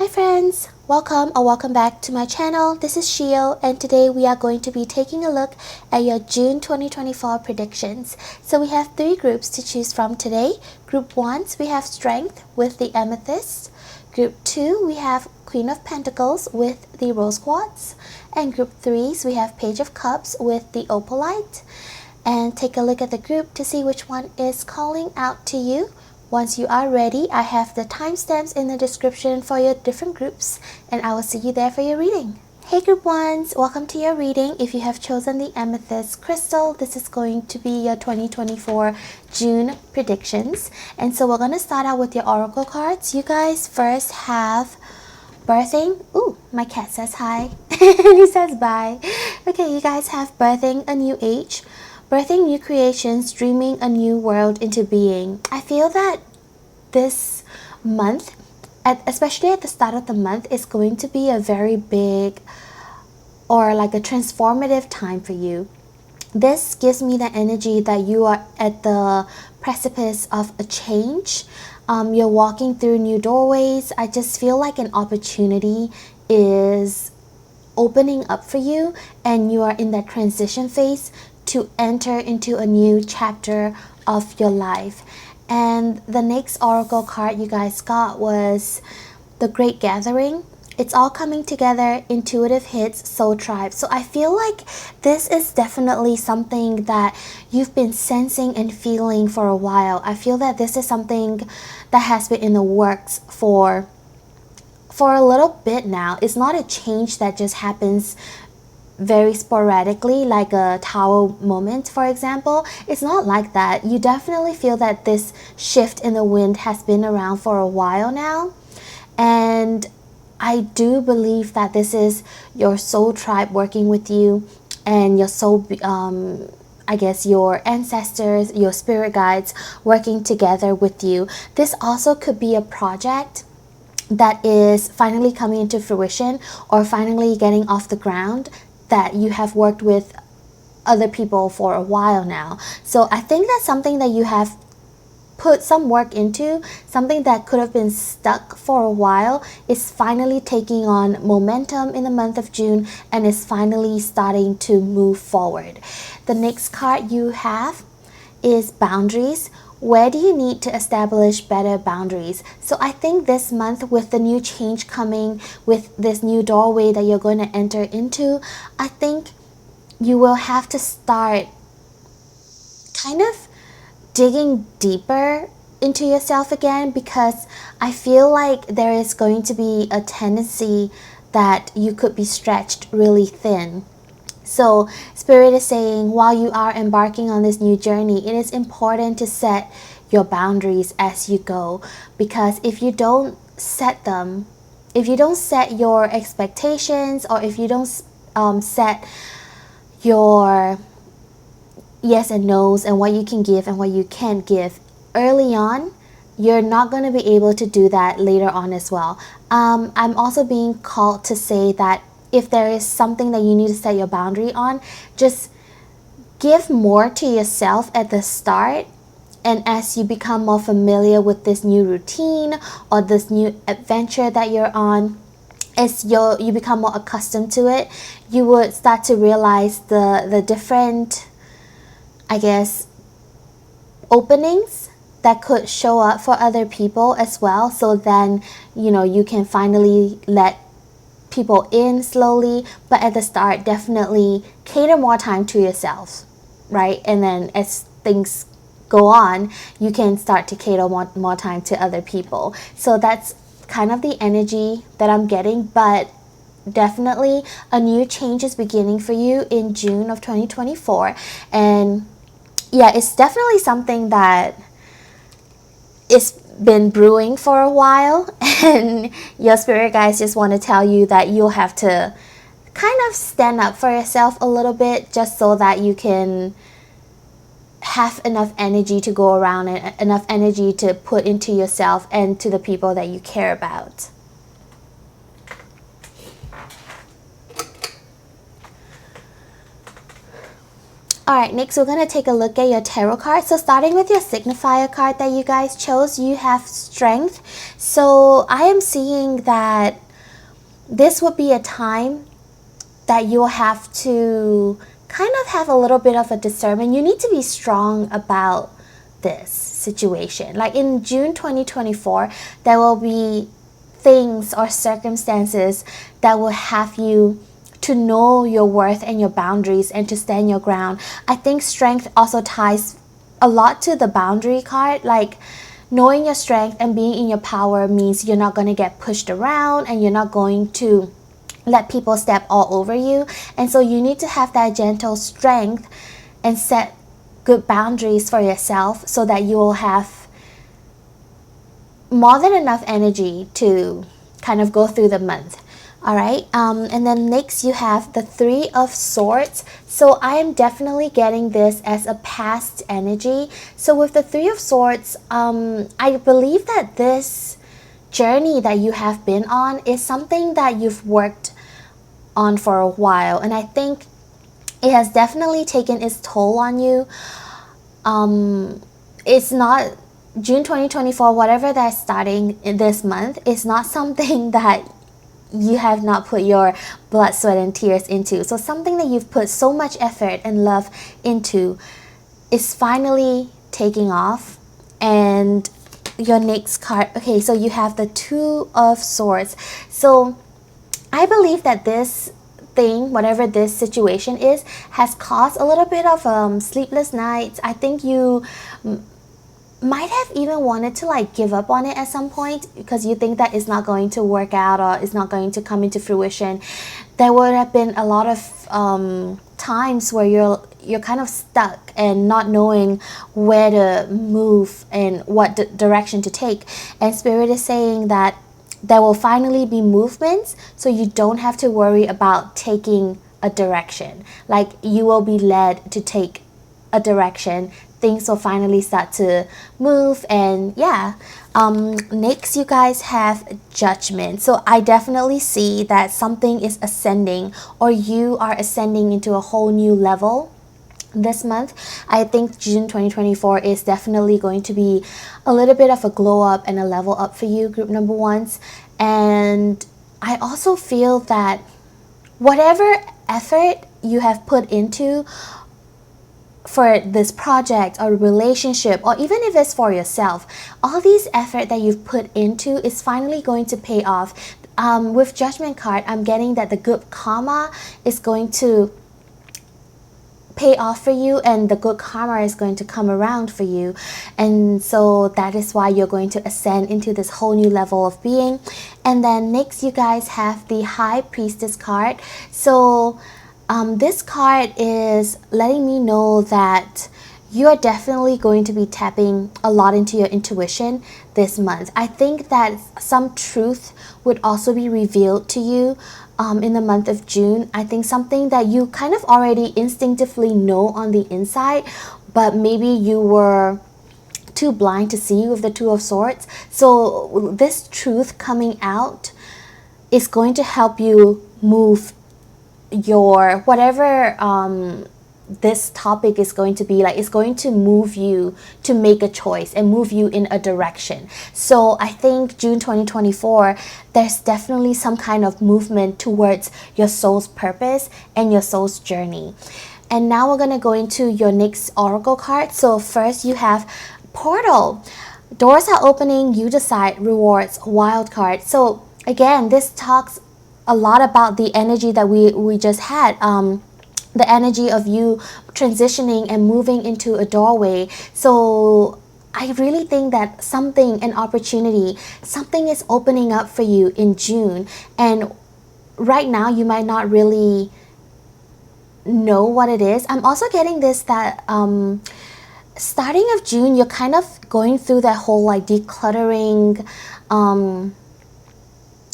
Hi friends, welcome back to my channel. This is Shio and today we are going to be taking a look at your June 2024 predictions. So we have 3 groups to choose from today. Group 1, we have Strength with the Amethyst. Group 2, we have Queen of Pentacles with the Rose Quartz. And Group 3, we have Page of Cups with the Opalite. And take a look at the group to see which one is calling out to you. Once you are ready, I have the timestamps in the description for your different groups, and I will see you there for your reading. Hey Group 1s, welcome to your reading. If you have chosen the Amethyst Crystal, this is going to be your 2024 June predictions. And so we're going to start out with your Oracle cards. You guys first have Birthing. Ooh, my cat says hi. He says bye. Okay, you guys have Birthing a New Age. Birthing new creations, dreaming a new world into being. I feel that this month, especially at the start of the month, is going to be a very big or like a transformative time for you. This gives me the energy that you are at the precipice of a change. You're walking through new doorways. I just feel like an opportunity is opening up for you and you are in that transition phase to enter into a new chapter of your life. And the next oracle card you guys got was the Great Gathering. It's all coming together, intuitive hits, soul tribe. So I feel like this is definitely something that you've been sensing and feeling for a while. I feel that this is something that has been in the works for a little bit now. It's not a change that just happens very sporadically, like a tower moment, for example. It's not like that. You definitely feel that this shift in the wind has been around for a while now, and I do believe that this is your soul tribe working with you and your soul, I guess your ancestors, your spirit guides working together with you. This also could be a project that is finally coming into fruition or finally getting off the ground, that you have worked with other people for a while now. So I think that's something that you have put some work into, something that could have been stuck for a while is finally taking on momentum in the month of June and is finally starting to move forward. The next card you have is Boundaries. Where do you need to establish better boundaries? So I think this month, with the new change coming, with this new doorway that you're going to enter into, I think you will have to start kind of digging deeper into yourself again, because I feel like there is going to be a tendency that you could be stretched really thin. So Spirit is saying, while you are embarking on this new journey, it is important to set your boundaries as you go, because if you don't set them, if you don't set your expectations, or if you don't set your yes and no's and what you can give and what you can't give early on, you're not going to be able to do that later on as well. I'm also being called to say that if there is something that you need to set your boundary on, just give more to yourself at the start, and as you become more familiar with this new routine or this new adventure that you're on, as you become more accustomed to it, you would start to realize the different, I guess, openings that could show up for other people as well. So then, you can finally let people in slowly, but at the start, definitely cater more time to yourself, right? And then as things go on, you can start to cater more time to other people. So that's kind of the energy that I'm getting, but definitely a new change is beginning for you in June of 2024. And yeah, it's definitely something that it's been brewing for a while, and your spirit guides just want to tell you that you'll have to kind of stand up for yourself a little bit, just so that you can have enough energy to go around and enough energy to put into yourself and to the people that you care about. Alright, next we're going to take a look at your tarot cards. So starting with your signifier card that you guys chose, you have Strength. So I am seeing that this would be a time that you'll have to kind of have a little bit of a discernment. You need to be strong about this situation. Like in June 2024, there will be things or circumstances that will have you to know your worth and your boundaries and to stand your ground. I think strength also ties a lot to the boundary card. Like knowing your strength and being in your power means you're not going to get pushed around and you're not going to let people step all over you. And so you need to have that gentle strength and set good boundaries for yourself so that you will have more than enough energy to kind of go through the month. All right, and then next you have the Three of Swords. So I am definitely getting this as a past energy. So with the Three of Swords, I believe that this journey that you have been on is something that you've worked on for a while, and I think it has definitely taken its toll on you. It's not June 2024, whatever that's starting in this month, is not something that you have not put your blood, sweat, and tears into. So something that you've put so much effort and love into is finally taking off. And your next card, okay, so you have the Two of Swords. So I believe that this thing, whatever this situation is, has caused a little bit of sleepless nights. I think you might have even wanted to like give up on it at some point because you think that it's not going to work out or it's not going to come into fruition. There would have been a lot of times where you're kind of stuck and not knowing where to move and what direction to take. And Spirit is saying that there will finally be movements, so you don't have to worry about taking a direction. Like you will be led to take a direction. Things will finally start to move. And yeah, next you guys have Judgment. So I definitely see that something is ascending, or you are ascending into a whole new level this month. I think June 2024 is definitely going to be a little bit of a glow up and a level up for you, group number ones. And I also feel that whatever effort you have put into for this project or relationship, or even if it's for yourself, all these effort that you've put into is finally going to pay off. With Judgment card, I'm getting that the good karma is going to pay off for you, and the good karma is going to come around for you. And so that is why you're going to ascend into this whole new level of being. And then next you guys have the High Priestess card. So this card is letting me know that you are definitely going to be tapping a lot into your intuition this month. I think that some truth would also be revealed to you in the month of June. I think something that you kind of already instinctively know on the inside, but maybe you were too blind to see with the Two of Swords. So this truth coming out is going to help you move your whatever this topic is going to be like. It's going to move you to make a choice and move you in a direction. So I think June 2024, there's definitely some kind of movement towards your soul's purpose and your soul's journey. And now we're going to go into your next oracle card. So first you have Portal. Doors are opening, you decide, rewards, wild card. So again, this talks a lot about the energy that we just had. The energy of you transitioning and moving into a doorway. So I really think that something, an opportunity, something is opening up for you in June. And right now you might not really know what it is. I'm also getting this that starting of June, you're kind of going through that whole like decluttering,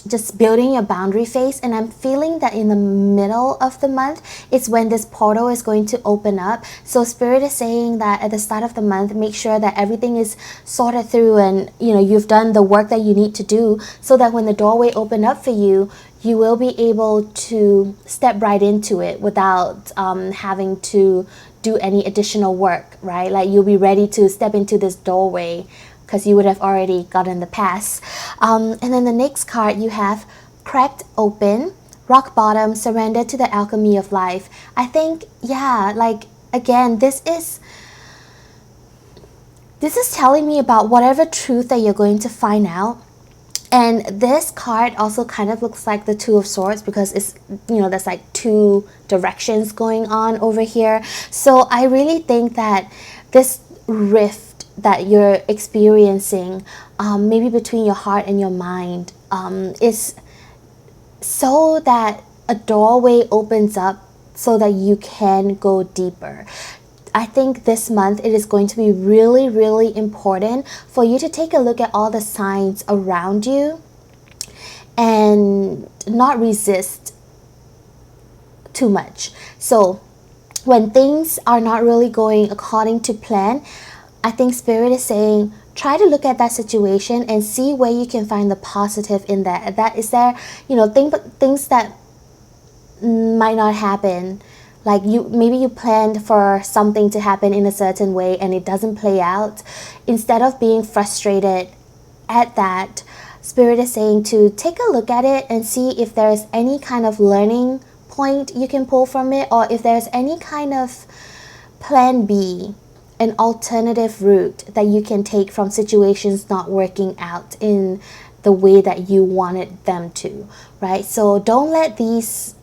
just building your boundary phase. And I'm feeling that in the middle of the month it's when this portal is going to open up. So Spirit is saying that at the start of the month, make sure that everything is sorted through and you've done the work that you need to do, so that when the doorway open up for you, you will be able to step right into it without having to do any additional work, right? Like you'll be ready to step into this doorway because you would have already gotten the pass. And then the next card you have cracked open, rock bottom, surrender to the alchemy of life. I think, yeah, like again, this is telling me about whatever truth that you're going to find out. And this card also kind of looks like the Two of Swords, because it's, you know, there's like two directions going on over here. So I really think that this rift that you're experiencing, maybe between your heart and your mind, is so that a doorway opens up so that you can go deeper. I think this month it is going to be really, really important for you to take a look at all the signs around you and not resist too much. So when things are not really going according to plan, I think Spirit is saying, try to look at that situation and see where you can find the positive in that. That is there, you know, things that might not happen. Like maybe you planned for something to happen in a certain way and it doesn't play out. Instead of being frustrated at that, Spirit is saying to take a look at it and see if there's any kind of learning point you can pull from it, or if there's any kind of plan B, an alternative route that you can take from situations not working out in the way that you wanted them to, right? So don't let these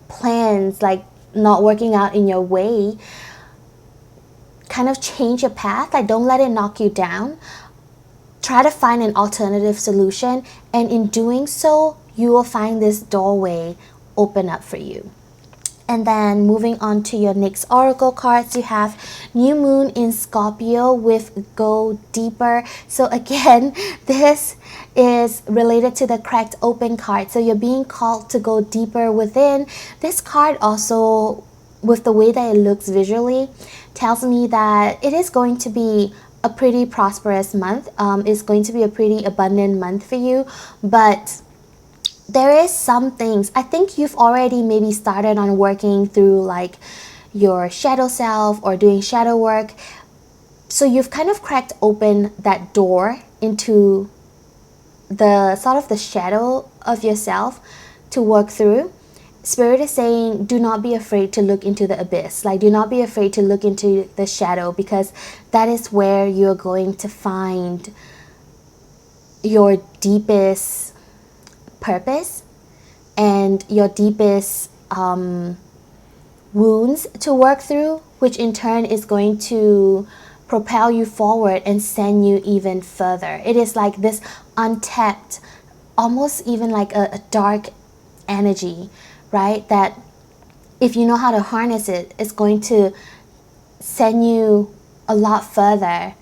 plans like not working out in your way kind of change your path. Like, don't let it knock you down. Try to find an alternative solution, and in doing so you will find this doorway open up for you. And then moving on to your next oracle cards, you have New Moon in Scorpio with Go Deeper. So again, this is related to the cracked open card. So you're being called to go deeper within. This card also, with the way that it looks visually, tells me that it is going to be a pretty prosperous month. It's going to be a pretty abundant month for you, but there is some things, I think you've already maybe started on working through like your shadow self or doing shadow work. So you've kind of cracked open that door into the sort of the shadow of yourself to work through. Spirit is saying, do not be afraid to look into the abyss. Like, do not be afraid to look into the shadow, because that is where you're going to find your deepest purpose and your deepest wounds to work through, which in turn is going to propel you forward and send you even further. It is like this untapped, almost even like a dark energy, right? That if you know how to harness it, it's going to send you a lot further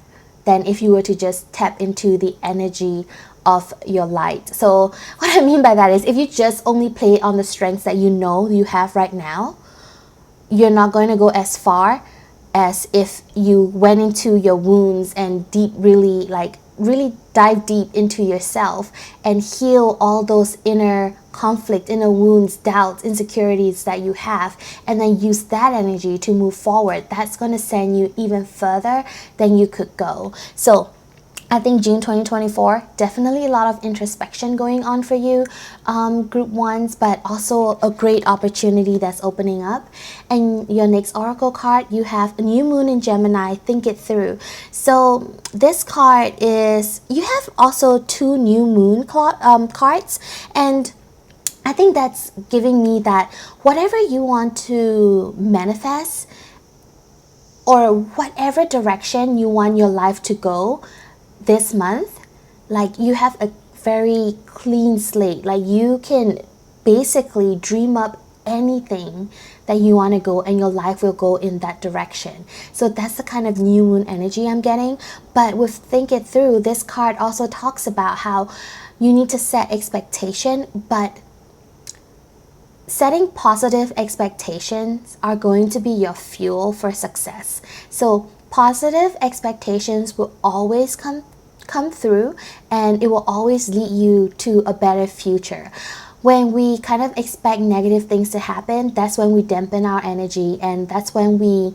than if you were to just tap into the energy of your light. So what I mean by that is, if you just only play on the strengths that you know you have right now, you're not going to go as far as if you went into your wounds and really dive deep into yourself and heal all those inner conflict, inner wounds, doubts, insecurities that you have, and then use that energy to move forward. That's going to send you even further than you could go. So I think June 2024, definitely a lot of introspection going on for you, group ones, but also a great opportunity that's opening up. And your next oracle card, you have a New Moon in Gemini, Think It Through. So this card is, you have also two New Moon cards, and I think that's giving me that whatever you want to manifest, or whatever direction you want your life to go this month, like, you have a very clean slate. Like, you can basically dream up anything that you want to go, and your life will go in that direction. So that's the kind of new moon energy I'm getting. But with Think It Through, this card also talks about how you need to set expectation, but setting positive expectations are going to be your fuel for success. So positive expectations will always come through, and it will always lead you to a better future. When we kind of expect negative things to happen, that's when we dampen our energy, and that's when we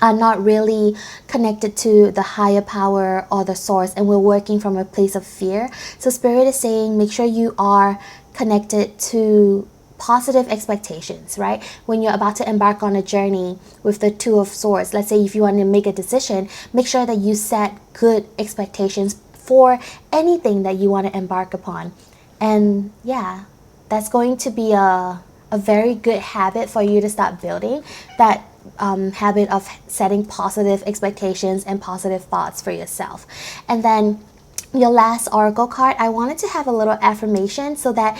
are not really connected to the higher power or the source, and we're working from a place of fear. So Spirit is saying make sure you are connected to positive expectations, right? When you're about to embark on a journey with the Two of Swords, let's say if you want to make a decision, make sure that you set good expectations for anything that you want to embark upon. And yeah, that's going to be a very good habit for you to start building, that habit of setting positive expectations and positive thoughts for yourself. And then your last oracle card, I wanted to have a little affirmation so that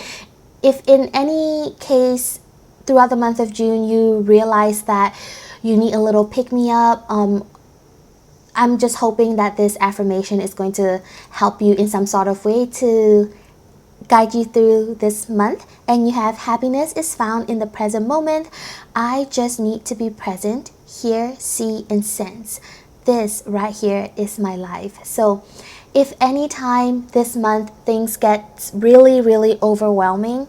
if in any case throughout the month of June you realize that you need a little pick-me-up, I'm just hoping that this affirmation is going to help you in some sort of way to guide you through this month. And you have happiness is found in the present moment. I just need to be present, hear, see, and sense. This right here is my life. So if anytime this month things get really overwhelming,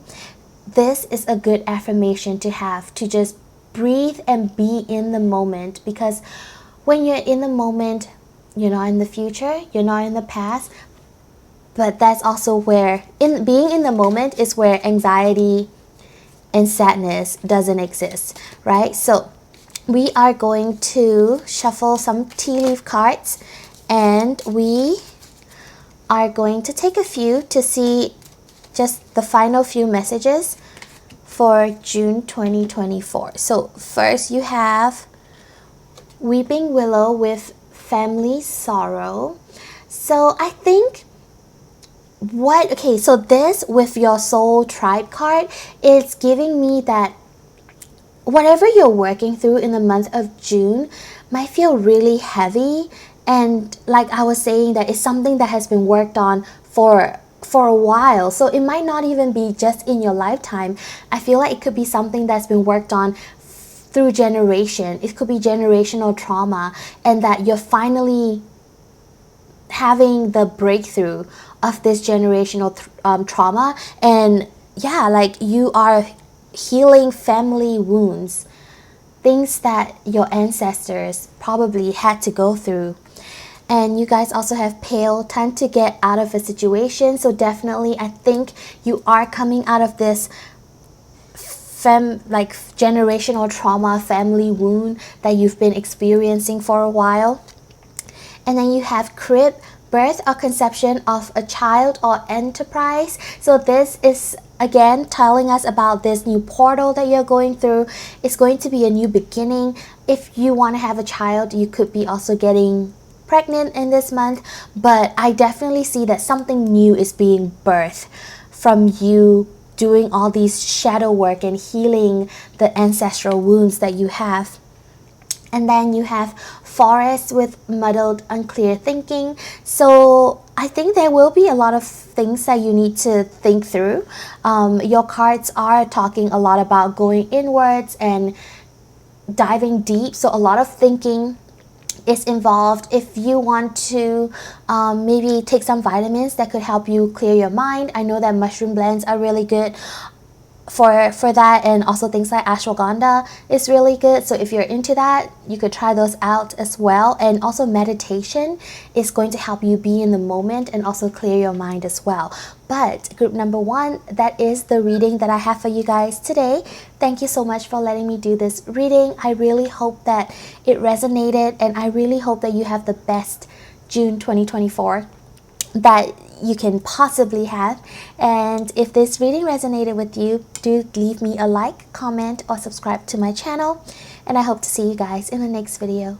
this is a good affirmation to have, to just breathe and be in the moment. Because when you're in the moment, you're not in the future, you're not in the past. But that's also where, being in the moment is where anxiety and sadness doesn't exist, right? So we are going to shuffle some tea leaf cards, and we are going to take a few to see just the final few messages for June 2024. So first you have Weeping Willow with Family Sorrow. So I think so this with your Soul Tribe card, it's giving me that whatever you're working through in the month of June might feel really heavy, and like I was saying, that it's something that has been worked on for a while. So it might not even be just in your lifetime. I feel like it could be something that's been worked on through generation. It could be generational trauma, and that you're finally having the breakthrough of this generational trauma. And yeah, like you are healing family wounds, things that your ancestors probably had to go through. And you guys also have Pale, time to get out of a situation. So definitely I think you are coming out of this generational trauma, family wound that you've been experiencing for a while. And then you have Crib, birth or conception of a child or enterprise. So this is again telling us about this new portal that you're going through. It's going to be a new beginning. If you want to have a child, you could be also getting pregnant in this month, but I definitely see that something new is being birthed from you doing all these shadow work and healing the ancestral wounds that you have. And then you have Forest with muddled, unclear thinking. So I think there will be a lot of things that you need to think through. Your cards are talking a lot about going inwards and diving deep. So a lot of thinking is involved. If you want to maybe take some vitamins that could help you clear your mind, I know that mushroom blends are really good for that, and also things like ashwagandha is really good. So if you're into that, you could try those out as well. And also meditation is going to help you be in the moment and also clear your mind as well. But group number 1, that is the reading that I have for you guys today. Thank you so much for letting me do this reading. I really hope that it resonated, and I really hope that you have the best June 2024 that you can possibly have. And if this reading resonated with you, do leave me a like, comment, or subscribe to my channel. And I hope to see you guys in the next video.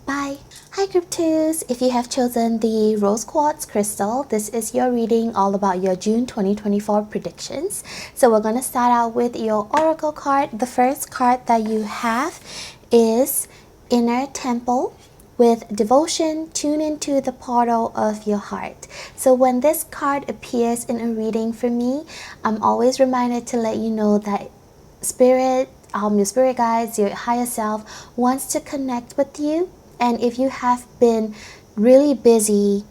Bye! Hi Group 2s! If you have chosen the Rose Quartz Crystal, this is your reading all about your June 2024 predictions. So we're going to start out with your Oracle card. The first card that you have is Inner Temple with Devotion, tune into the portal of your heart. So when this card appears in a reading for me, I'm always reminded to let you know that Spirit, your spirit guides, your higher self wants to connect with you. And if you have been really busy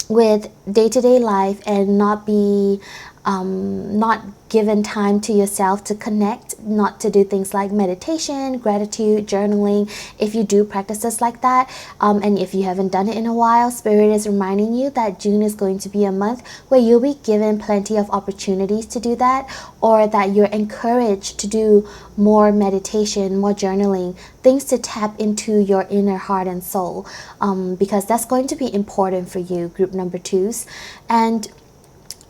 with day-to-day life and not be not given time to yourself to connect, not to do things like meditation, gratitude, journaling. If you do practices like that, and if you haven't done it in a while, Spirit is reminding you that June is going to be a month where you'll be given plenty of opportunities to do that, or that you're encouraged to do more meditation, more journaling, things to tap into your inner heart and soul, because that's going to be important for you, group number 2s. And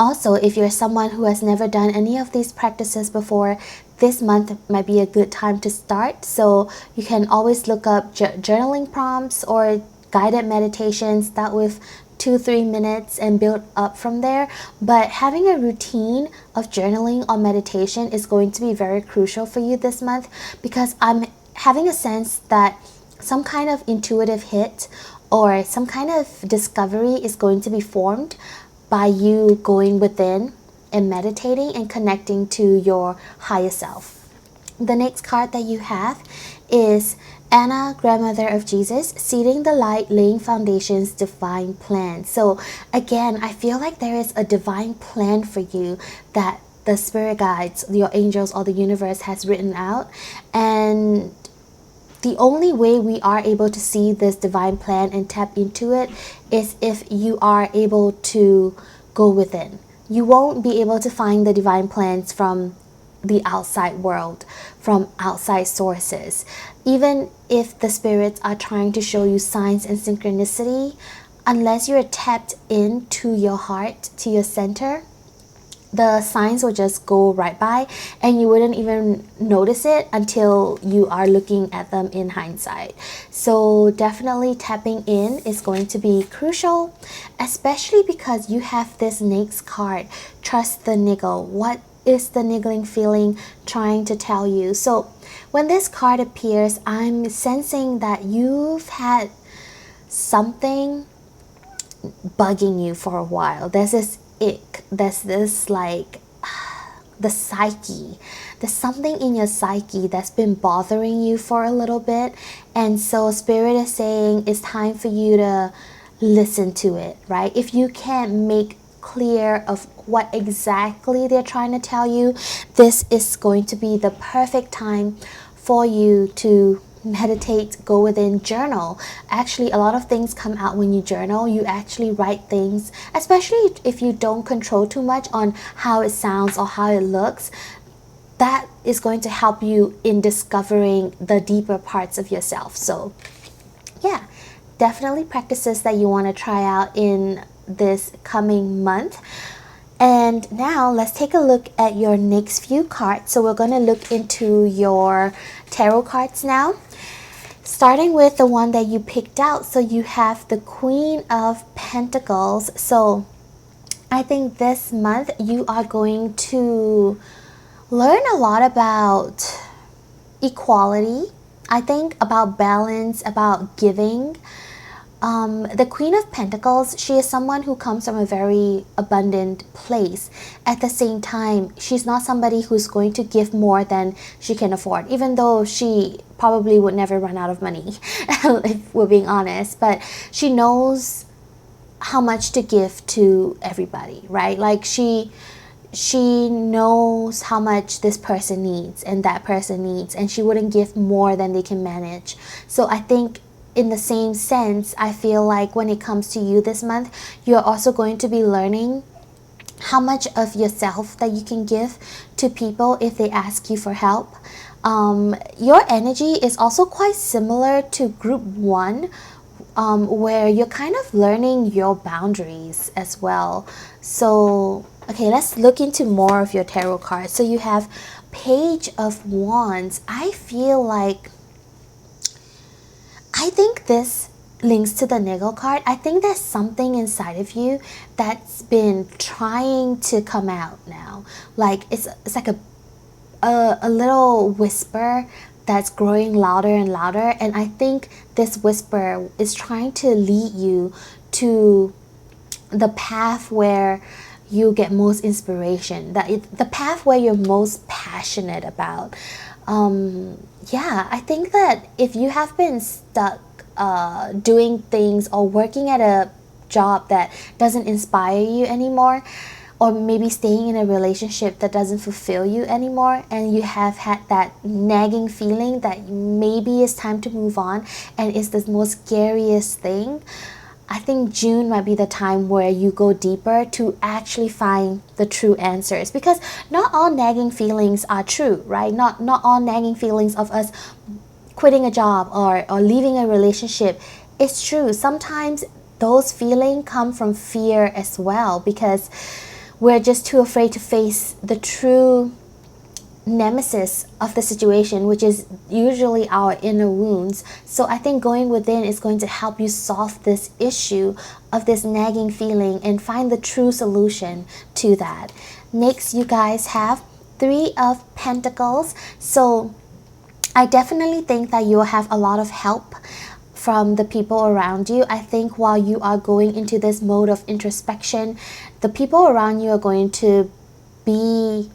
also, if you're someone who has never done any of these practices before, this month might be a good time to start. So you can always look up journaling prompts or guided meditations. Start with 2-3 minutes and build up from there. But having a routine of journaling or meditation is going to be very crucial for you this month, because I'm having a sense that some kind of intuitive hit or some kind of discovery is going to be formed by you going within and meditating and connecting to your higher self. The next card that you have is Anna, Grandmother of Jesus, Seeding the Light, Laying Foundations, Divine Plan. So again, I feel like there is a divine plan for you that the spirit guides, your angels, or the universe has written out. And the only way we are able to see this divine plan and tap into it is if you are able to go within. You won't be able to find the divine plans from the outside world, from outside sources. Even if the spirits are trying to show you signs and synchronicity, unless you're tapped into your heart, to your center, the signs will just go right by and you wouldn't even notice it until you are looking at them in hindsight. So definitely tapping in is going to be crucial, especially because you have this next card, Trust the Niggle. What is the niggling feeling trying to tell you? So when this card appears, I'm sensing that you've had something bugging you for a while. There's this ick, there's this like the psyche, there's something in your psyche that's been bothering you for a little bit, and so Spirit is saying it's time for you to listen to it, right? If you can't make clear of what exactly they're trying to tell you, this is going to be the perfect time for you to meditate, go within, journal. Actually, a lot of things come out when you journal. You actually write things, especially if you don't control too much on how it sounds or how it looks. That is going to help you in discovering the deeper parts of yourself. So yeah, definitely practices that you want to try out in this coming month. And now let's take a look at your next few cards. So we're going to look into your tarot cards now, starting with the one that you picked out. So you have the Queen of Pentacles. So I think this month you are going to learn a lot about equality. I think about balance, about giving. The Queen of Pentacles, she is someone who comes from a very abundant place. At the same time, she's not somebody who's going to give more than she can afford, even though she probably would never run out of money, if we're being honest. But she knows how much to give to everybody, right? Like she knows how much this person needs and that person needs, and she wouldn't give more than they can manage. So I think in the same sense, I feel like when it comes to you this month, you're also going to be learning how much of yourself that you can give to people if they ask you for help. Your energy is also quite similar to group 1, where you're kind of learning your boundaries as well. So okay, let's look into more of your tarot cards. So you have Page of Wands. I feel like, I think this links to the Niggle card. I think there's something inside of you that's been trying to come out now. Like it's like a little whisper that's growing louder and louder, and I think this whisper is trying to lead you to the path where you get most inspiration, the path where you're most passionate about. Yeah, I think that if you have been stuck doing things or working at a job that doesn't inspire you anymore, or maybe staying in a relationship that doesn't fulfill you anymore, and you have had that nagging feeling that maybe it's time to move on, and it's the most scariest thing. I think June might be the time where you go deeper to actually find the true answers, because not all nagging feelings are true, right? Not all nagging feelings of us quitting a job or leaving a relationship is true. Sometimes those feelings come from fear as well, because we're just too afraid to face the true nemesis of the situation, which is usually our inner wounds. So I think going within is going to help you solve this issue of this nagging feeling and find the true solution to that. Next, you guys have Three of Pentacles. So I definitely think that you will have a lot of help from the people around you. I think while you are going into this mode of introspection, the people around you are going to be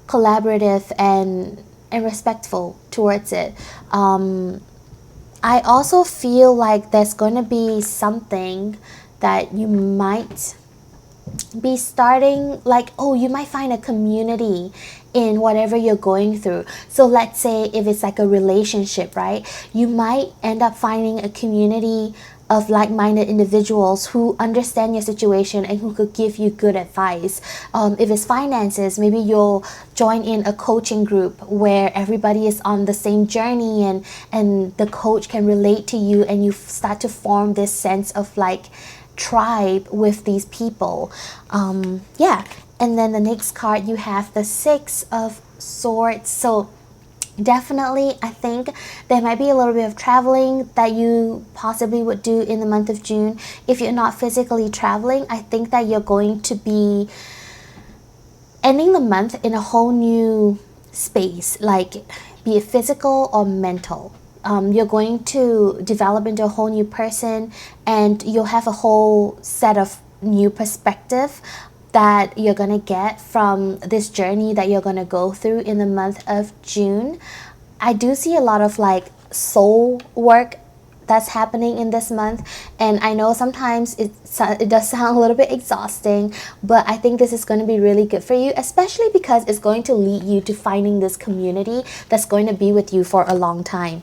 collaborative and respectful towards it. I also feel like there's going to be something that you might be starting, like, oh, you might find a community in whatever you're going through. So let's say if it's like a relationship, right, you might end up finding a community of like-minded individuals who understand your situation and who could give you good advice. If it's finances, maybe you'll join in a coaching group where everybody is on the same journey, and the coach can relate to you, and you start to form this sense of like tribe with these people. Yeah. And then the next card, you have the Six of Swords. So definitely, I think there might be a little bit of traveling that you possibly would do in the month of June. If you're not physically traveling, I think that you're going to be ending the month in a whole new space, like be it physical or mental. You're going to develop into a whole new person, and you'll have a whole set of new perspective that you're going to get from this journey that you're going to go through in the month of June. I do see a lot of like soul work that's happening in this month, and I know sometimes it does sound a little bit exhausting, but I think this is going to be really good for you, especially because it's going to lead you to finding this community that's going to be with you for a long time.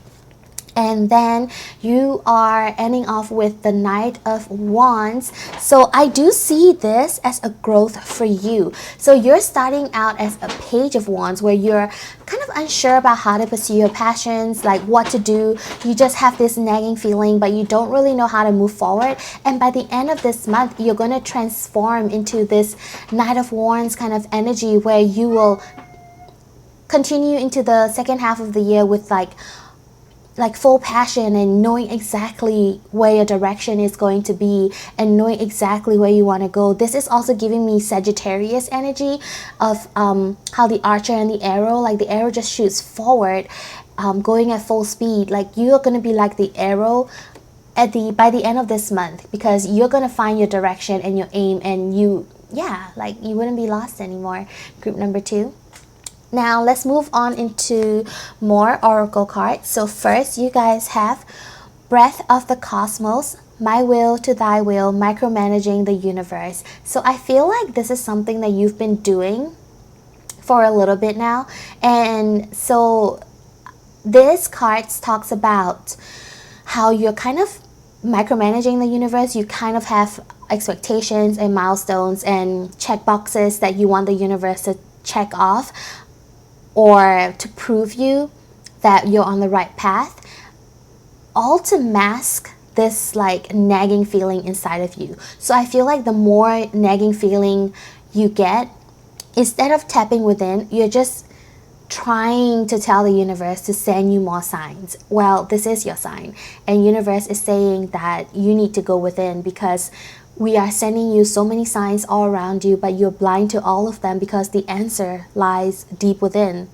And then you are ending off with the Knight of Wands. So I do see this as a growth for you. So you're starting out as a Page of Wands, where you're kind of unsure about how to pursue your passions, like what to do. You just have this nagging feeling, but you don't really know how to move forward. And by the end of this month, you're going to transform into this Knight of Wands kind of energy, where you will continue into the second half of the year with like full passion and knowing exactly where your direction is going to be and knowing exactly where you want to go. This is also giving me Sagittarius energy of how the archer and the arrow, like the arrow just shoots forward, going at full speed. Like you're going to be like the arrow by the end of this month, because you're going to find your direction and your aim, and you wouldn't be lost anymore. Group number 2. Now let's move on into more oracle cards. So first, you guys have Breath of the Cosmos, My Will to Thy Will, Micromanaging the Universe. So I feel like this is something that you've been doing for a little bit now. And so this card talks about how you're kind of micromanaging the universe. You kind of have expectations and milestones and check boxes that you want the universe to check off, or to prove you that you're on the right path, all to mask this like nagging feeling inside of you. So I feel like the more nagging feeling you get, instead of tapping within, you're just trying to tell the universe to send you more signs. Well, this is your sign, and universe is saying that you need to go within, because we are sending you so many signs all around you, but you're blind to all of them because the answer lies deep within.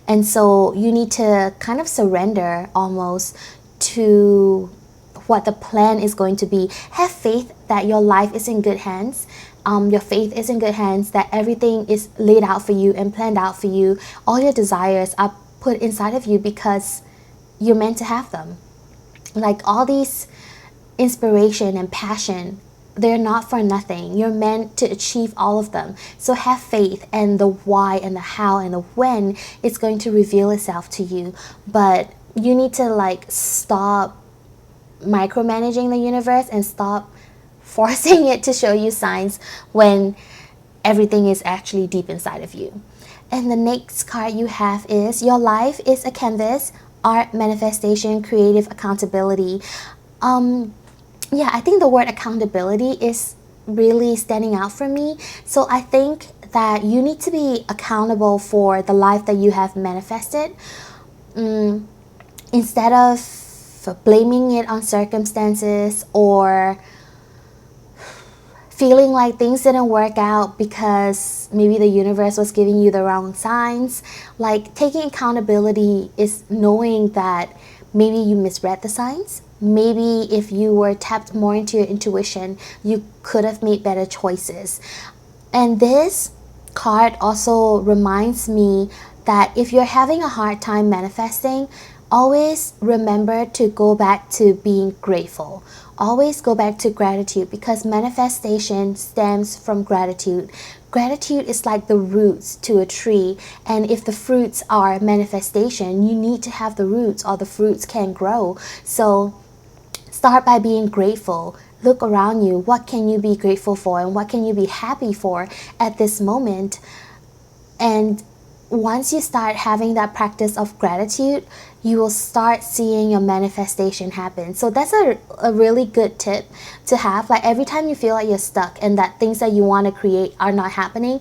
And so you need to kind of surrender almost to what the plan is going to be. Have faith that your life is in good hands. Your faith is in good hands, that everything is laid out for you and planned out for you. All your desires are put inside of you because you're meant to have them. Like all these inspiration and passion they're not for nothing. You're meant to achieve all of them. So have faith, and the why and the how and the when is going to reveal itself to you. But you need to like stop micromanaging the universe and stop forcing it to show you signs when everything is actually deep inside of you. And the next card you have is your life is a canvas, art, manifestation, creative accountability. Yeah, I think the word accountability is really standing out for me. So I think that you need to be accountable for the life that you have manifested. Instead of blaming it on circumstances or feeling like things didn't work out because maybe the universe was giving you the wrong signs. Like, taking accountability is knowing that maybe you misread the signs. Maybe if you were tapped more into your intuition, you could have made better choices. And this card also reminds me that if you're having a hard time manifesting, always remember to go back to being grateful. Always go back to gratitude, because manifestation stems from gratitude. Gratitude is like the roots to a tree, and if the fruits are manifestation, you need to have the roots or the fruits can grow. So start by being grateful. Look around you. What can you be grateful for, and what can you be happy for at this moment? And once you start having that practice of gratitude, you will start seeing your manifestation happen. So that's a really good tip to have. Like, every time you feel like you're stuck and that things that you want to create are not happening,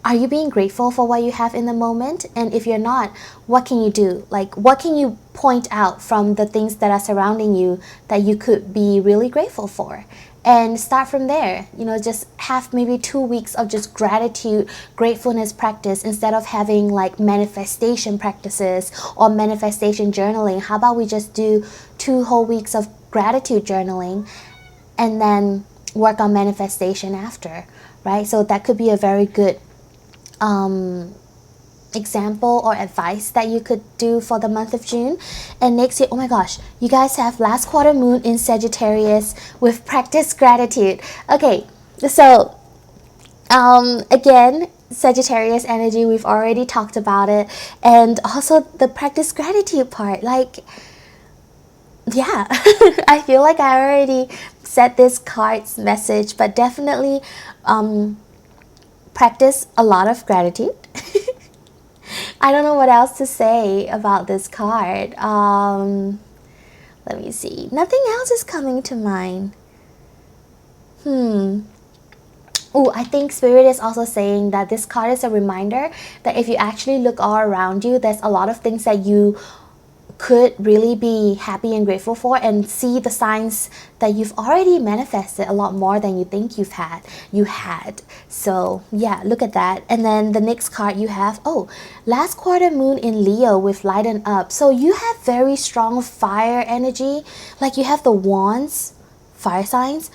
are you being grateful for what you have in the moment? And if you're not, what can you do? Like, what can you point out from the things that are surrounding you that you could be really grateful for? And start from there. Just have maybe 2 weeks of just gratitude, gratefulness practice, instead of having like manifestation practices or manifestation journaling. How about we just do 2 whole weeks of gratitude journaling and then work on manifestation after, right? So that could be a very good example or advice that you could do for the month of June. And next year, oh my gosh, you guys have last quarter moon in Sagittarius with practice gratitude. Okay, so again, Sagittarius energy, we've already talked about it, and also the practice gratitude part. Like, yeah, I feel like I already said this card's message, but definitely practice a lot of gratitude. I don't know what else to say about this card. Let me see. Nothing else is coming to mind. Oh, I think Spirit is also saying that this card is a reminder that if you actually look all around you, there's a lot of things that you could really be happy and grateful for, and see the signs that you've already manifested a lot more than you think you had. So yeah, look at that. And then the next card you have, last quarter moon in Leo with lighten up. So you have very strong fire energy. Like, you have the wands, fire signs,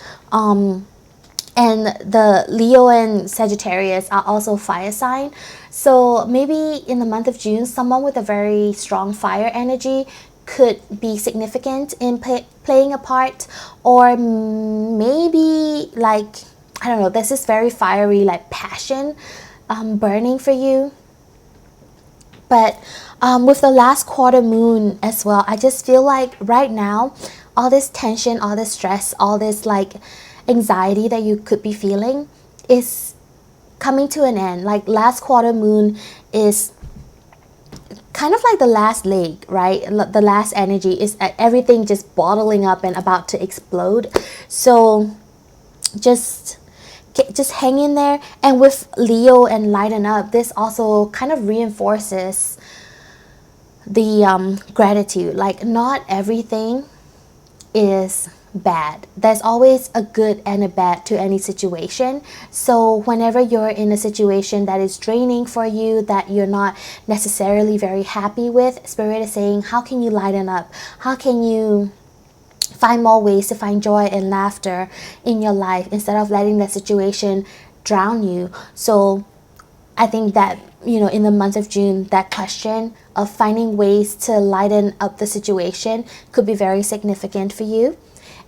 and the Leo and Sagittarius are also fire sign. So maybe in the month of June, someone with a very strong fire energy could be significant in playing a part. Or maybe, like, I don't know, there's this very fiery like passion burning for you. But with the last quarter moon as well, I just feel like right now, all this tension, all this stress, all this like anxiety that you could be feeling is coming to an end. Like, last quarter moon is kind of like the last leg, right? The last energy is everything just bottling up and about to explode. So just hang in there. And with Leo and lighten up, this also kind of reinforces the gratitude. Like, not everything is bad. There's always a good and a bad to any situation. So whenever you're in a situation that is draining for you, that you're not necessarily very happy with, Spirit is saying, how can you lighten up? How can you find more ways to find joy and laughter in your life instead of letting that situation drown you? So I think that, in the month of June, that question of finding ways to lighten up the situation could be very significant for you.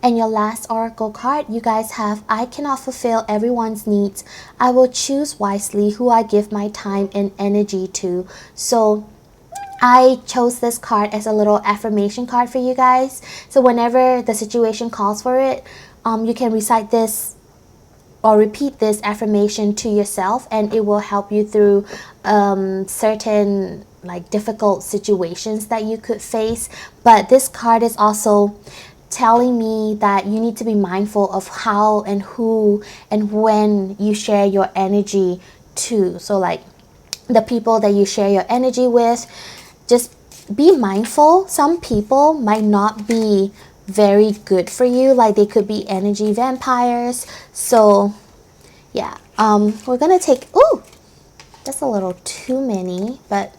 And your last oracle card, you guys have, I cannot fulfill everyone's needs. I will choose wisely who I give my time and energy to. So I chose this card as a little affirmation card for you guys. So whenever the situation calls for it, you can recite this or repeat this affirmation to yourself, and it will help you through certain like difficult situations that you could face. But this card is also telling me that you need to be mindful of how and who and when you share your energy to. So like the people that you share your energy with, just be mindful. Some people might not be very good for you, like they could be energy vampires. So yeah, we're gonna take, ooh, that's a little too many, but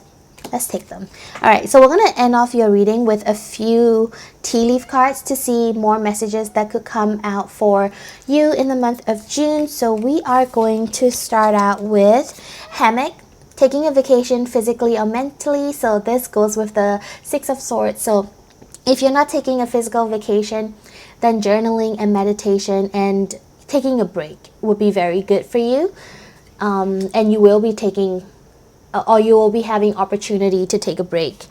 let's take them. All right, so we're gonna end off your reading with a few tea leaf cards to see more messages that could come out for you in the month of June. So we are going to start out with hammock, taking a vacation physically or mentally. So this goes with the Six of Swords. So if you're not taking a physical vacation, then journaling and meditation and taking a break would be very good for you. And you will be taking, or you will be having opportunity to take a break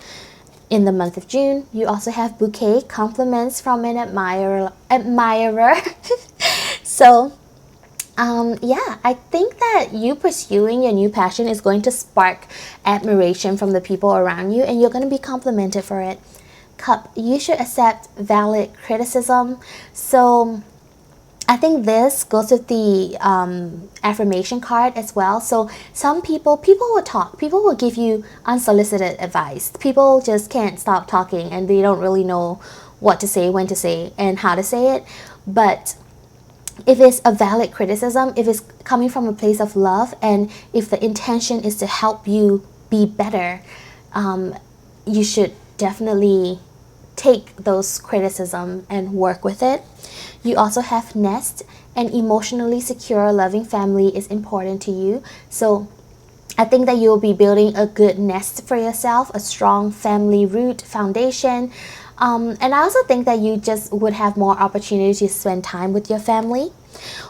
in the month of June. You also have bouquet, compliments from an admirer. So yeah, I think that you pursuing your new passion is going to spark admiration from the people around you, and you're going to be complimented for it. Cup, you should accept valid criticism. So I think this goes with the affirmation card as well. So some people will talk. People will give you unsolicited advice. People just can't stop talking, and they don't really know what to say, when to say, and how to say it. But if it's a valid criticism, if it's coming from a place of love, and if the intention is to help you be better, you should definitely take those criticism and work with it. You also have nest, and emotionally secure, loving family is important to you. So I think that you'll be building a good nest for yourself, a strong family root foundation. And I also think that you just would have more opportunity to spend time with your family.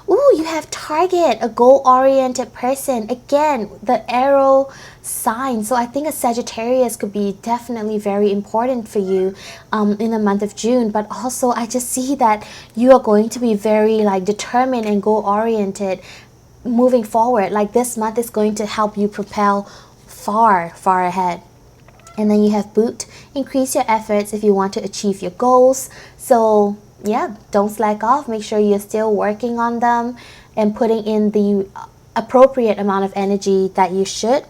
Ooh, you have target, a goal-oriented person. Again, the arrow sign. So I think a Sagittarius could be definitely very important for you in the month of June. But also I just see that you are going to be very like determined and goal-oriented moving forward. Like this month is going to help you propel far ahead. And then you have boot, increase your efforts if you want to achieve your goals. So yeah, don't slack off. Make sure you're still working on them and putting in the appropriate amount of energy that you should.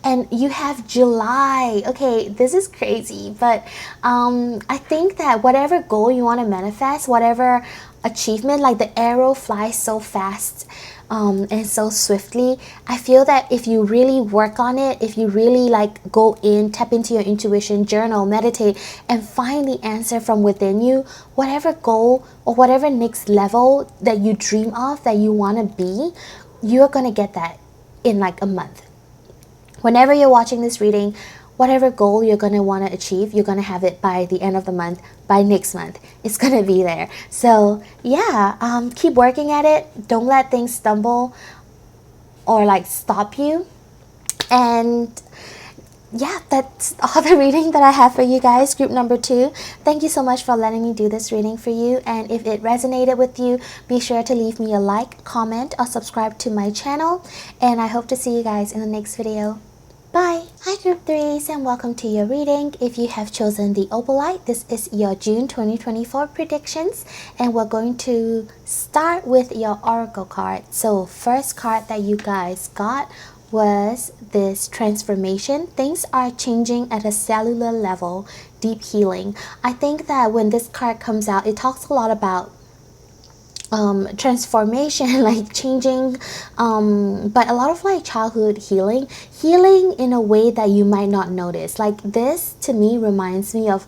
And you have July. Okay, this is crazy, but I think that whatever goal you want to manifest, whatever achievement, like the arrow flies so fast and so swiftly. I feel that if you really work on it, if you really like go in, tap into your intuition, journal, meditate, and find the answer from within you, whatever goal or whatever next level that you dream of, that you want to be, you're going to get that in like a month. Whenever you're watching this reading, whatever goal you're going to want to achieve, you're going to have it by the end of the month, by next month. It's going to be there. So yeah, keep working at it. Don't let things stumble or like stop you. And yeah, that's all the reading that I have for you guys, group number 2. Thank you so much for letting me do this reading for you. And if it resonated with you, be sure to leave me a like, comment, or subscribe to my channel. And I hope to see you guys in the next video. Bye! Hi group 3s, and welcome to your reading. If you have chosen the Opalite, this is your June 2024 predictions, and we're going to start with your Oracle card. So first card that you guys got was this transformation. Things are changing at a cellular level, deep healing. I think that when this card comes out, it talks a lot about transformation, like changing, but a lot of like childhood healing in a way that you might not notice. Like this to me reminds me of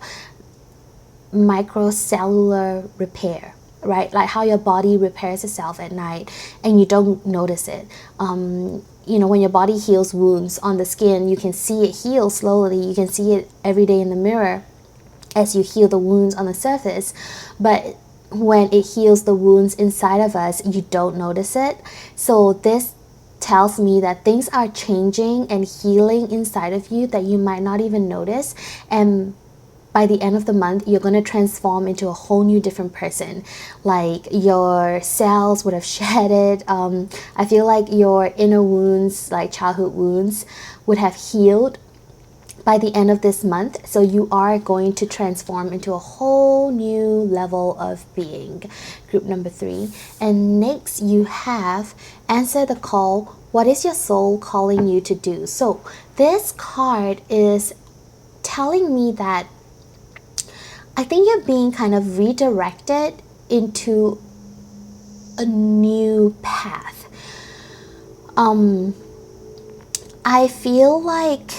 microcellular repair, right? Like how your body repairs itself at night and you don't notice it. You know, when your body heals wounds on the skin, you can see it heal slowly. You can see it every day in the mirror as you heal the wounds on the surface. But when it heals the wounds inside of us, you don't notice it. So this tells me that things are changing and healing inside of you that you might not even notice, and by the end of the month you're going to transform into a whole new different person. Like your cells would have shedded. I feel like your inner wounds, like childhood wounds, would have healed by the end of this month. So you are going to transform into a whole new level of being. Group number 3. And next you have answer the call. What is your soul calling you to do? So this card is telling me that I think you're being kind of redirected into a new path. I feel like,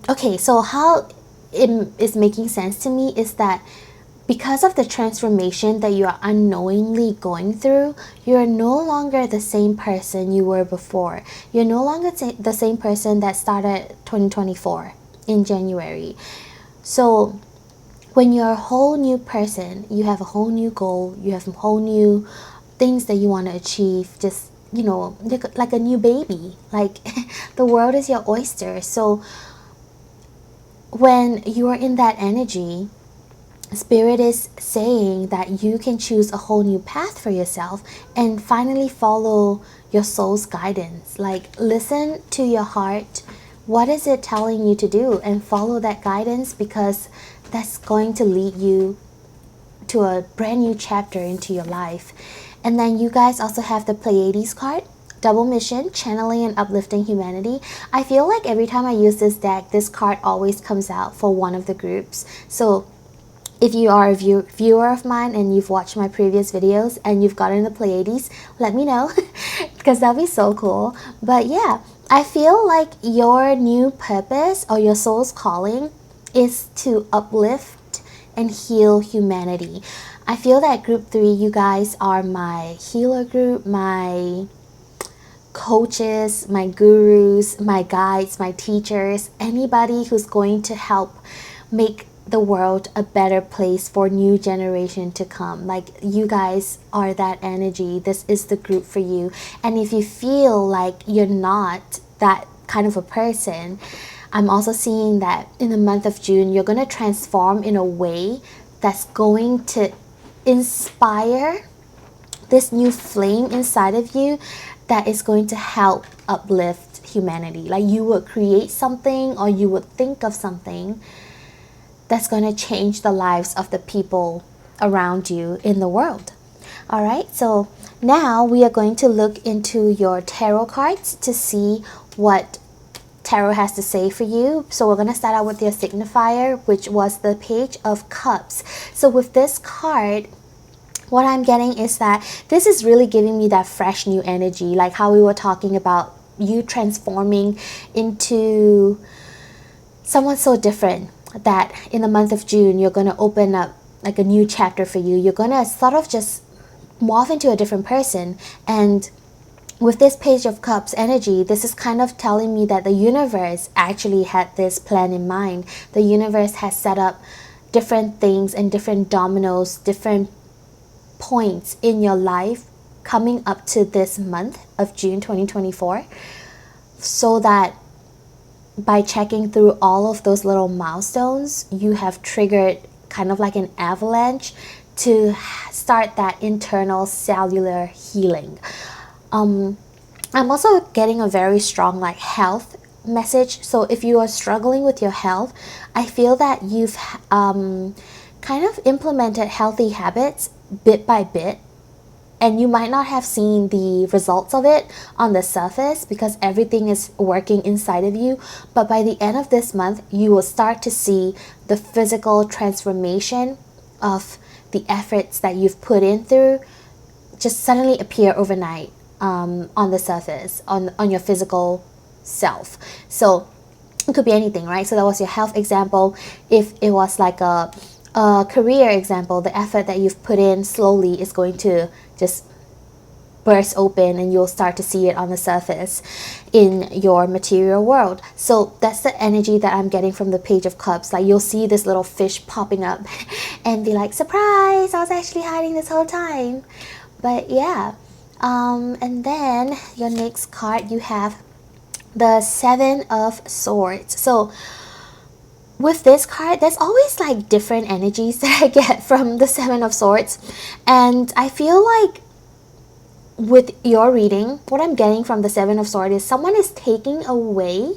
okay, so how it is making sense to me is that because of the transformation that you are unknowingly going through, you're no longer the same person you were before. You're no longer the same person that started 2024 in January. So when you're a whole new person, you have a whole new goal, you have whole new things that you want to achieve, just, you know, like a new baby. Like the world is your oyster. So when you are in that energy, Spirit is saying that you can choose a whole new path for yourself and finally follow your soul's guidance. Like listen to your heart. What is it telling you to do? And follow that guidance, because that's going to lead you to a brand new chapter into your life. And then you guys also have the Pleiades card. Double mission, channeling and uplifting humanity. I feel like every time I use this deck, this card always comes out for one of the groups. So if you are a viewer of mine and you've watched my previous videos and you've gotten the Pleiades, let me know because that'll be so cool. But yeah, I feel like your new purpose or your soul's calling is to uplift and heal humanity. I feel that group 3, you guys are my healer group, my coaches, my gurus, my guides, my teachers, anybody who's going to help make the world a better place for new generation to come. Like you guys are that energy. This is the group for you. And if you feel like you're not that kind of a person, I'm also seeing that in the month of June, you're going to transform in a way that's going to inspire this new flame inside of you that is going to help uplift humanity. Like you would create something or you would think of something that's going to change the lives of the people around you in the world. All right, so now we are going to look into your tarot cards to see what tarot has to say for you. So we're going to start out with your signifier, which was the Page of Cups. So with this card, what I'm getting is that this is really giving me that fresh new energy, like how we were talking about you transforming into someone so different, that in the month of June you're going to open up like a new chapter for you. You're going to sort of just morph into a different person. And with this Page of Cups energy, this is kind of telling me that the universe actually had this plan in mind. The universe has set up different things and different dominoes, different points in your life coming up to this month of June 2024, so that by checking through all of those little milestones, you have triggered kind of like an avalanche to start that internal cellular healing. I'm also getting a very strong like health message. So if you are struggling with your health, I feel that you've kind of implemented healthy habits bit by bit, and you might not have seen the results of it on the surface because everything is working inside of you, but by the end of this month you will start to see the physical transformation of the efforts that you've put in through just suddenly appear overnight on the surface, on your physical self. So it could be anything, right? So that was your health example. If it was like a career example, the effort that you've put in slowly is going to just burst open and you'll start to see it on the surface in your material world. So that's the energy that I'm getting from the Page of Cups. Like you'll see this little fish popping up and be like, surprise, I was actually hiding this whole time. But yeah, and then your next card, you have the Seven of Swords. So with this card, there's always like different energies that I get from the Seven of Swords, and I feel like with your reading, what I'm getting from the Seven of Swords is someone is taking away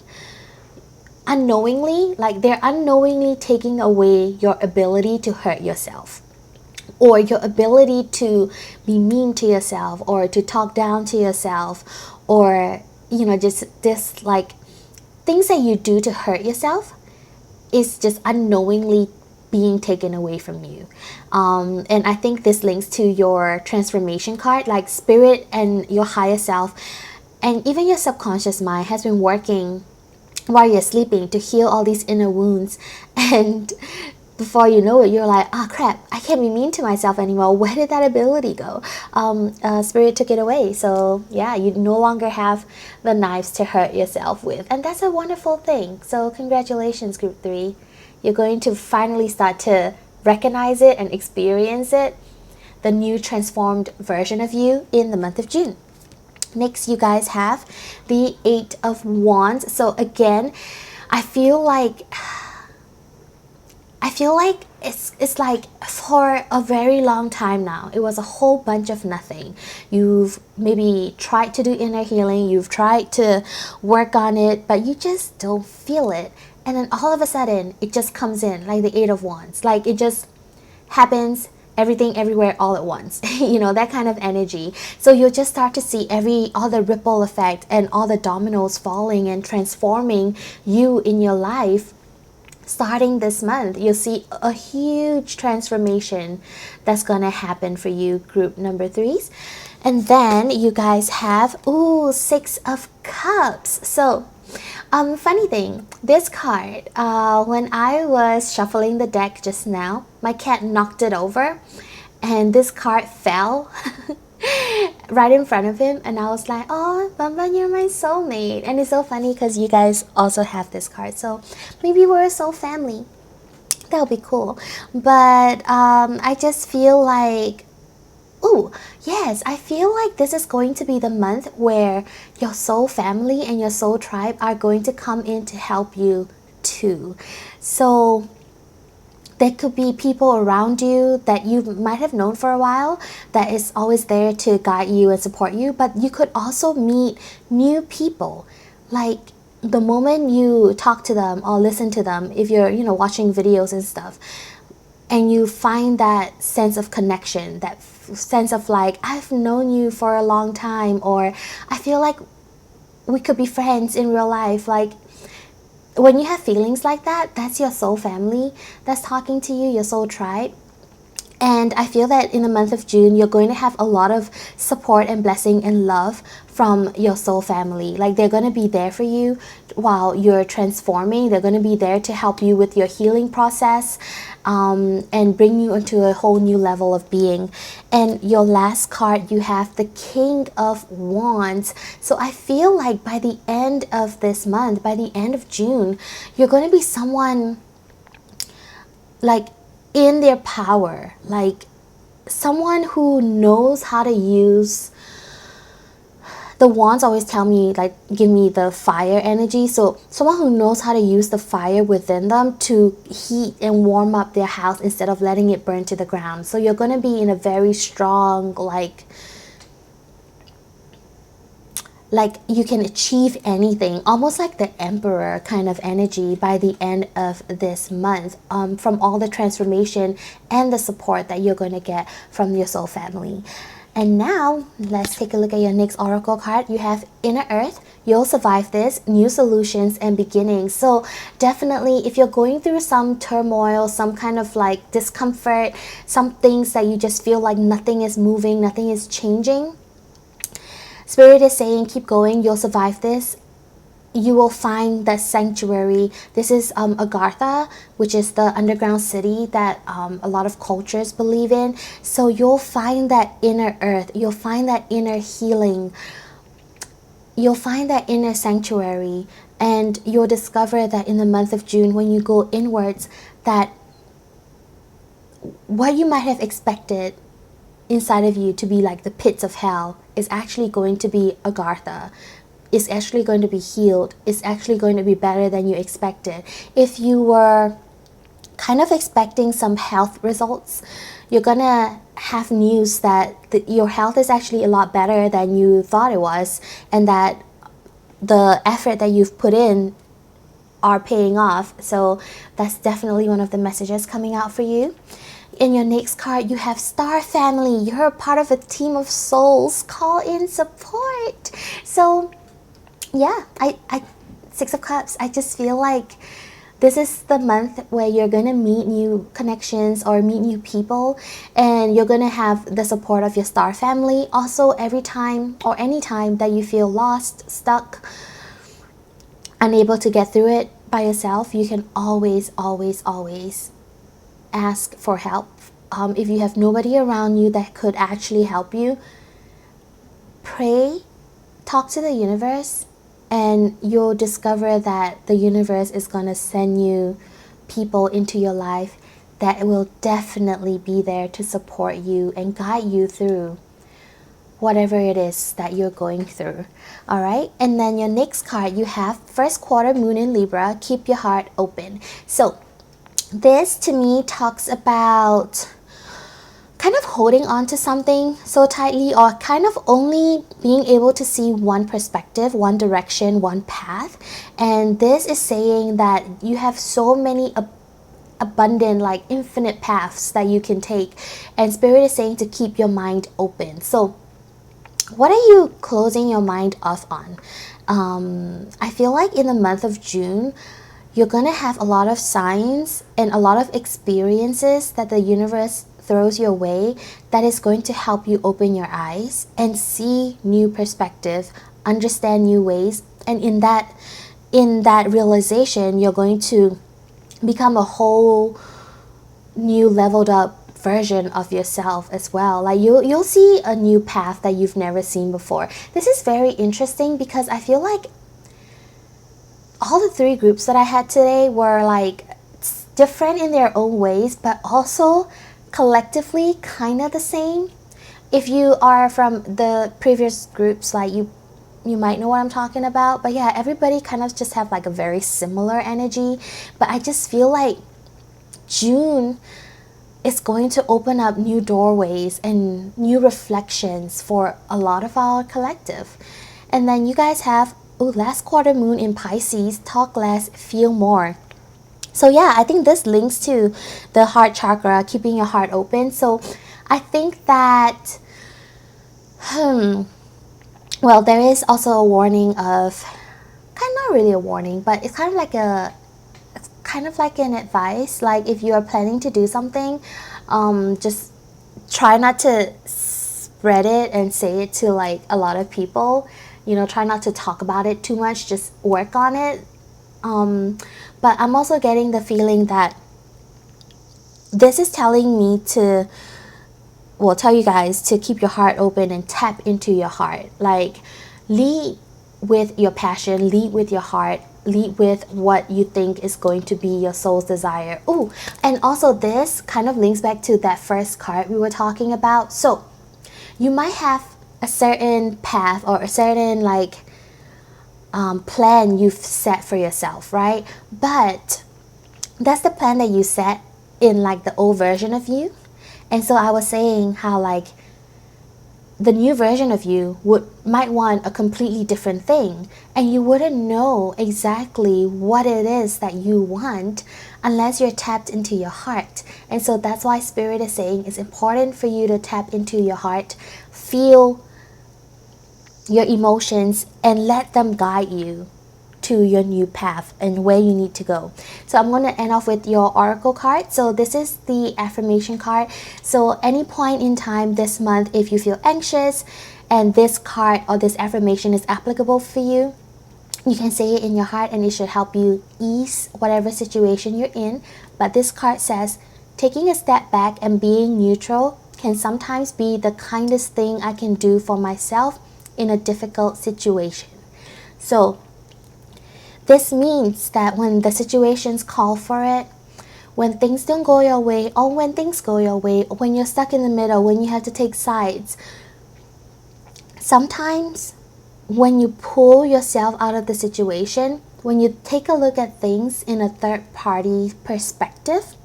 unknowingly, like they're unknowingly taking away your ability to hurt yourself, or your ability to be mean to yourself, or to talk down to yourself, or you know, just this like things that you do to hurt yourself is just unknowingly being taken away from you. And I think this links to your transformation card, like spirit and your higher self and even your subconscious mind has been working while you're sleeping to heal all these inner wounds, and before you know it, you're like, oh crap, I can't be mean to myself anymore. Where did that ability go? Spirit took it away. So yeah, you no longer have the knives to hurt yourself with, and that's a wonderful thing. So congratulations, group 3. You're going to finally start to recognize it and experience it, the new transformed version of you in the month of June. Next, you guys have the Eight of Wands. So again, I feel like it's like for a very long time now, it was a whole bunch of nothing. You've maybe tried to do inner healing, you've tried to work on it, but you just don't feel it. And then all of a sudden, it just comes in like the Eight of Wands. Like it just happens, everything, everywhere, all at once. You know, that kind of energy. So you'll just start to see all the ripple effect and all the dominoes falling and transforming you in your life. Starting this month, you'll see a huge transformation that's gonna happen for you, group number 3s. And then you guys have, ooh, Six of Cups. So funny thing, this card, when I was shuffling the deck just now, my cat knocked it over and this card fell right in front of him, and I was like, oh, Bamba, you're my soulmate. And it's so funny because you guys also have this card, so maybe we're a soul family. That would be cool. But I just feel like, oh yes, I feel like this is going to be the month where your soul family and your soul tribe are going to come in to help you too. So there could be people around you that you might have known for a while that is always there to guide you and support you, but you could also meet new people. Like the moment you talk to them or listen to them, if you're, you know, watching videos and stuff, and you find that sense of connection, that sense of like, I've known you for a long time, or I feel like we could be friends in real life. Like when you have feelings like that, that's your soul family that's talking to you, your soul tribe. And I feel that in the month of June, you're going to have a lot of support and blessing and love from your soul family. Like they're going to be there for you while you're transforming. They're going to be there to help you with your healing process, and bring you into a whole new level of being. And your last card, you have the King of Wands. So I feel like by the end of this month, by the end of June, you're going to be someone like in their power, like someone who knows how to use the wands. Always tell me, like, give me the fire energy. So someone who knows how to use the fire within them to heat and warm up their house instead of letting it burn to the ground. So you're going to be in a very strong, like you can achieve anything, almost like the emperor kind of energy by the end of this month, from all the transformation and the support that you're going to get from your soul family. And now let's take a look at your next oracle card. You have Inner Earth. You'll survive this, new solutions and beginnings. So definitely, if you're going through some turmoil, some kind of like discomfort, some things that you just feel like nothing is moving, nothing is changing, Spirit is saying, keep going, you'll survive this. you will find that sanctuary. This is Agartha, which is the underground city that a lot of cultures believe in. So you'll find that inner earth, you'll find that inner healing, you'll find that inner sanctuary, and you'll discover that in the month of June, when you go inwards, that what you might have expected inside of you to be like the pits of hell is actually going to be Agartha. It's actually going to be healed. It's actually going to be better than you expected. If you were kind of expecting some health results, you're gonna have news that your health is actually a lot better than you thought it was, and that the effort that you've put in are paying off. So that's definitely one of the messages coming out for you. In your next card, you have Star Family. You're a part of a team of souls. Call in support. So yeah, I Six of Cups, I just feel like this is the month where you're gonna meet new connections or meet new people, and you're gonna have the support of your star family. Also, every time or any time that you feel lost, stuck, unable to get through it by yourself, you can always ask for help. If you have nobody around you that could actually help you, pray, talk to the universe, and you'll discover that the universe is going to send you people into your life that will definitely be there to support you and guide you through whatever it is that you're going through. All right, and then your next card, you have first quarter moon in Libra. Keep your heart open. So this to me talks about kind of holding on to something so tightly, or kind of only being able to see one perspective, one direction, one path. And this is saying that you have so many abundant, like infinite paths that you can take, and Spirit is saying to keep your mind open. So what are you closing your mind off on? I feel like in the month of June, you're gonna have a lot of signs and a lot of experiences that the universe throws your way that is going to help you open your eyes and see new perspective, understand new ways, and in that realization, you're going to become a whole new leveled up version of yourself as well. Like you'll see a new path that you've never seen before. This is very interesting because I feel like all the three groups that I had today were like different in their own ways, but also collectively kind of the same. If you are from the previous groups, like you might know what I'm talking about. But yeah, everybody kind of just have like a very similar energy. But I just feel like June is going to open up new doorways and new reflections for a lot of our collective. And then you guys have last quarter moon in Pisces. Talk less, feel more. So yeah, I think this links to the heart chakra, keeping your heart open. So I think that, well, there is also a warning of, kind of not really a warning, but it's kind of like an advice. Like if you are planning to do something, just try not to spread it and say it to like a lot of people. You know, try not to talk about it too much, just work on it. But I'm also getting the feeling that this is telling me to, well, tell you guys to keep your heart open and tap into your heart. Like, lead with your passion, lead with your heart, lead with what you think is going to be your soul's desire. Oh, and also this kind of links back to that first card we were talking about. So you might have a certain path or a certain like plan you've set for yourself, right? But that's the plan that you set in like the old version of you. And so I was saying how like the new version of you might want a completely different thing, and you wouldn't know exactly what it is that you want unless you're tapped into your heart. And so that's why Spirit is saying it's important for you to tap into your heart, feel your emotions, and let them guide you to your new path and where you need to go. So I'm going to end off with your oracle card. So this is the affirmation card. So any point in time this month, if you feel anxious and this card or this affirmation is applicable for you, You can say it in your heart and it should help you ease whatever situation you're in. But this card says, taking a step back and being neutral can sometimes be the kindest thing I can do for myself in a difficult situation. So this means that when the situations call for it, when things don't go your way, or when things go your way, when you're stuck in the middle, when you have to take sides, sometimes when you pull yourself out of the situation, when you take a look at things in a third party perspective,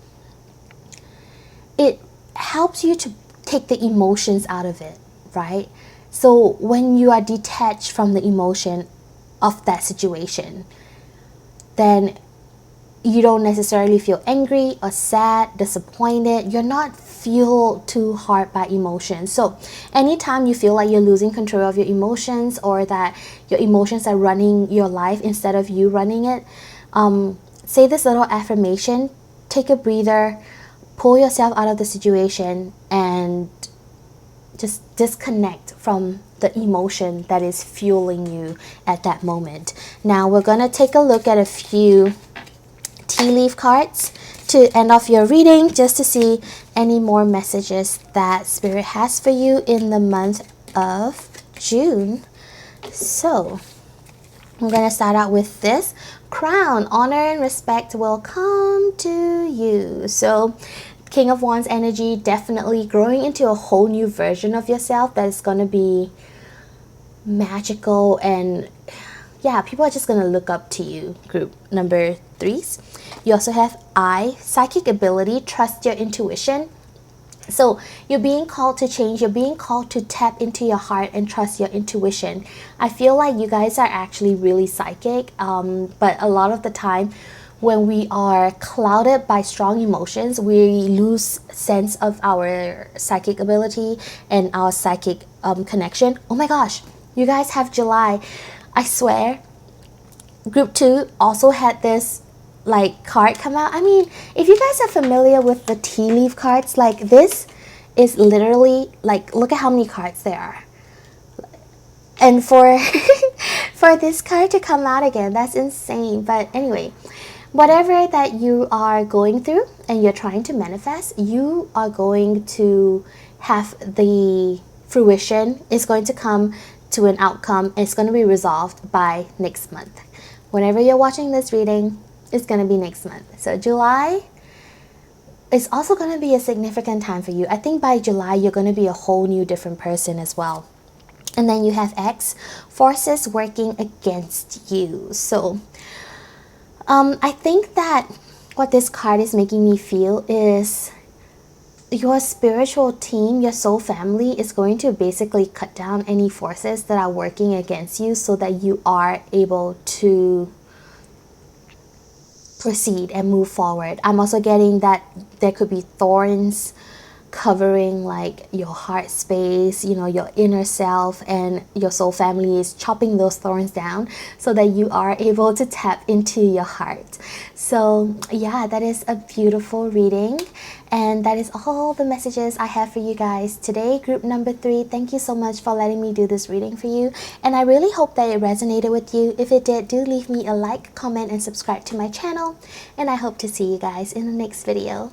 it helps you to take the emotions out of it, right? So when you are detached from the emotion of that situation, then you don't necessarily feel angry or sad, disappointed. You're not fueled too hard by emotions. So anytime you feel like you're losing control of your emotions, or that your emotions are running your life instead of you running it, say this little affirmation, take a breather, pull yourself out of the situation, and just disconnect from the emotion that is fueling you at that moment. Now we're going to take a look at a few tea leaf cards to end off your reading, just to see any more messages that Spirit has for you in the month of June. So I'm going to start out with this. Crown, honor and respect will come to you. So King of Wands energy, definitely growing into a whole new version of yourself that is going to be magical, and yeah, people are just going to look up to you. Group number 3s. You also have I, psychic ability, trust your intuition. So you're being called to change. You're being called to tap into your heart and trust your intuition. I feel like you guys are actually really psychic, but a lot of the time when we are clouded by strong emotions, we lose sense of our psychic ability and our psychic connection. Oh my gosh, you guys have July. I swear, group 2 also had this like card come out. I mean, if you guys are familiar with the tea leaf cards, like this is literally like, look at how many cards there are. And for for this card to come out again, that's insane. But anyway, whatever that you are going through and you're trying to manifest, you are going to have the fruition. It's going to come to an outcome. It's going to be resolved by next month. Whenever you're watching this reading, it's going to be next month. So July is also going to be a significant time for you. I think by July, you're going to be a whole new different person as well. And then you have X, forces working against you. So I think that what this card is making me feel is your spiritual team, your soul family, is going to basically cut down any forces that are working against you so that you are able to proceed and move forward. I'm also getting that there could be thorns covering like your heart space, you know, your inner self, and your soul family is chopping those thorns down so that you are able to tap into your heart. So yeah, that is a beautiful reading, and that is all the messages I have for you guys today. Group number 3, thank you so much for letting me do this reading for you, and I really hope that it resonated with you. If it did, do leave me a like, comment, and subscribe to my channel, and I hope to see you guys in the next video.